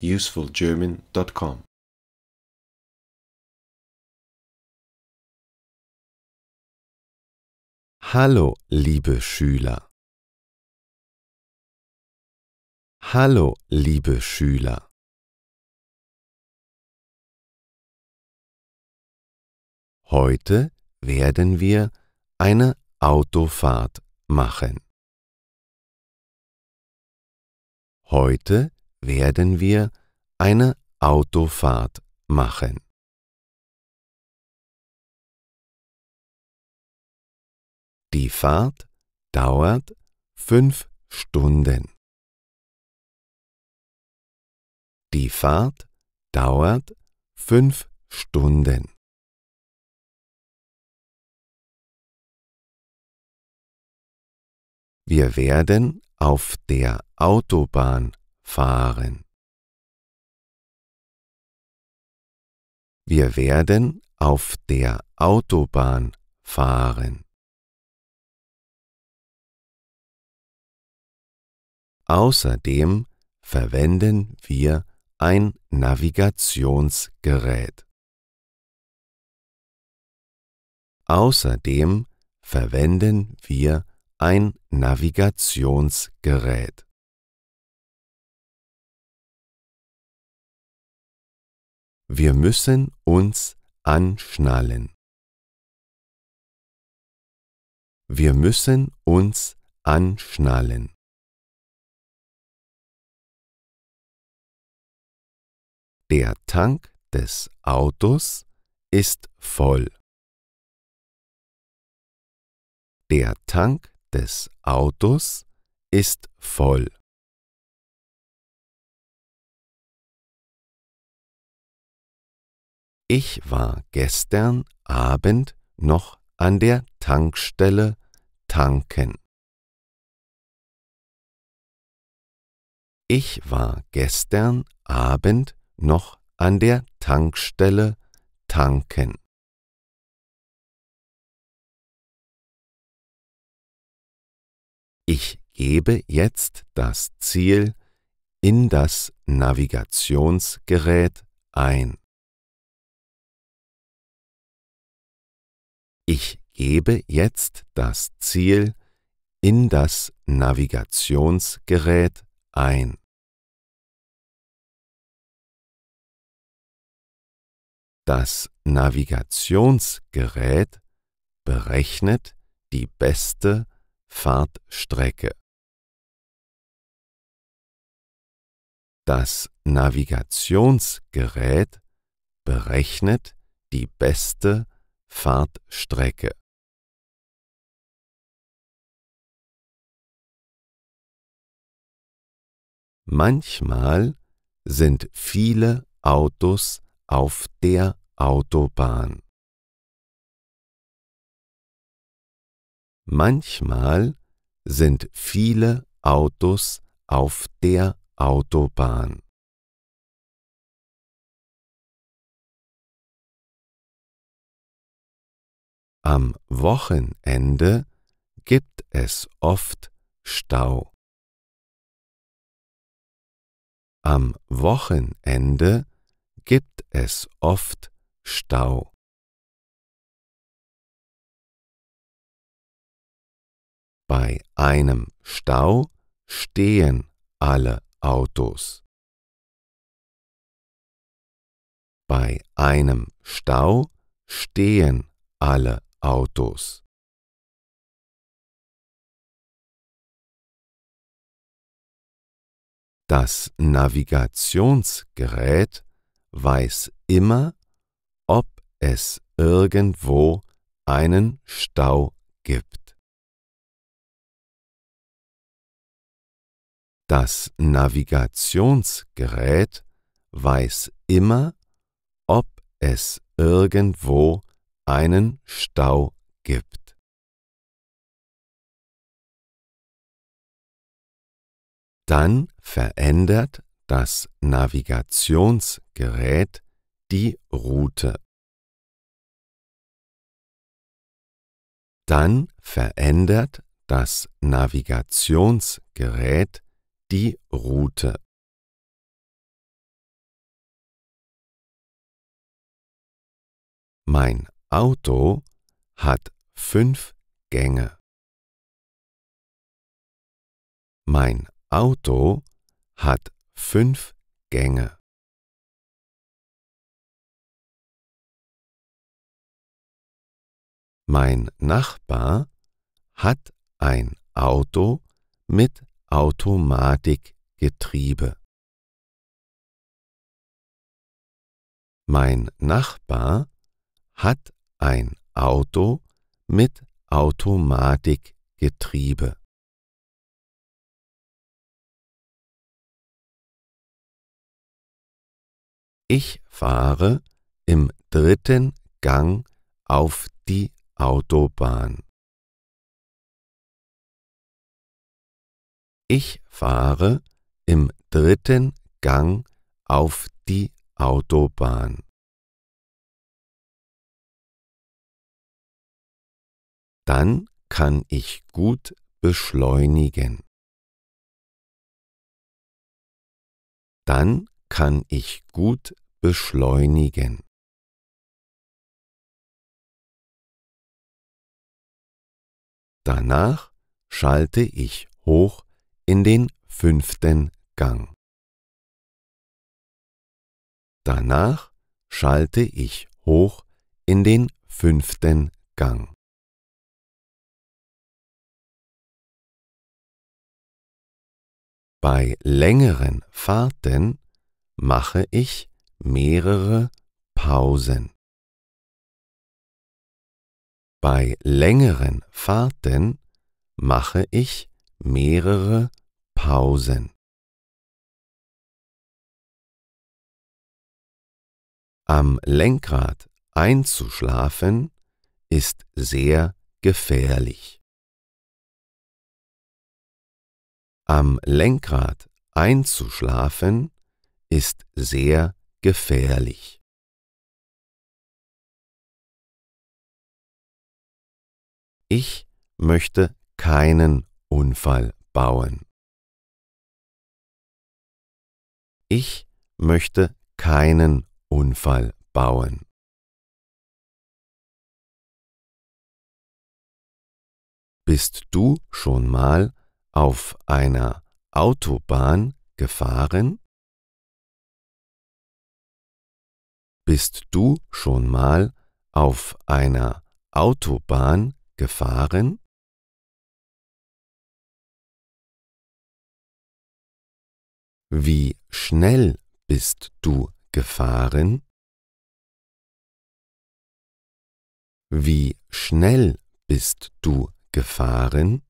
usefulgerman.com. Hallo, liebe Schüler. Hallo, liebe Schüler. Heute werden wir eine Autofahrt machen. Heute werden wir eine Autofahrt machen. Die Fahrt dauert 5 Stunden. Die Fahrt dauert 5 Stunden. Wir werden auf der Autobahn fahren. Wir werden auf der Autobahn fahren. Außerdem verwenden wir ein Navigationsgerät. Außerdem verwenden wir ein Navigationsgerät. Wir müssen uns anschnallen. Wir müssen uns anschnallen. Der Tank des Autos ist voll. Der Tank des Autos ist voll. Ich war gestern Abend noch an der Tankstelle tanken. Ich war gestern Abend noch an der Tankstelle tanken. Ich gebe jetzt das Ziel in das Navigationsgerät ein. Ich gebe jetzt das Ziel in das Navigationsgerät ein. Das Navigationsgerät berechnet die beste Fahrtstrecke. Das Navigationsgerät berechnet die beste Fahrtstrecke. Manchmal sind viele Autos auf der Autobahn. Manchmal sind viele Autos auf der Autobahn. Am Wochenende gibt es oft Stau. Am Wochenende gibt es oft Stau. Bei einem Stau stehen alle Autos. Bei einem Stau stehen alle Autos. Das Navigationsgerät weiß immer, ob es irgendwo einen Stau gibt. Das Navigationsgerät weiß immer, ob es irgendwo einen Stau gibt. Dann verändert das Navigationsgerät die Route. Dann verändert das Navigationsgerät die Route. Mein Auto hat 5 Gänge. Mein Auto hat 5 Gänge. Mein Nachbar hat ein Auto mit Automatikgetriebe. Mein Nachbar hat ein Auto mit Automatikgetriebe. Ich fahre im 3. Gang auf die Autobahn. Ich fahre im 3. Gang auf die Autobahn. Dann kann ich gut beschleunigen. Dann kann ich gut beschleunigen. Danach schalte ich hoch in den 5. Gang. Danach schalte ich hoch in den 5. Gang. Bei längeren Fahrten mache ich mehrere Pausen. Bei längeren Fahrten mache ich mehrere Pausen. Am Lenkrad einzuschlafen ist sehr gefährlich. Am Lenkrad einzuschlafen ist sehr gefährlich. Ich möchte keinen Unfall bauen. Ich möchte keinen Unfall bauen. Bist du schon mal auf einer Autobahn gefahren? Bist du schon mal auf einer Autobahn gefahren? Wie schnell bist du gefahren? Wie schnell bist du gefahren?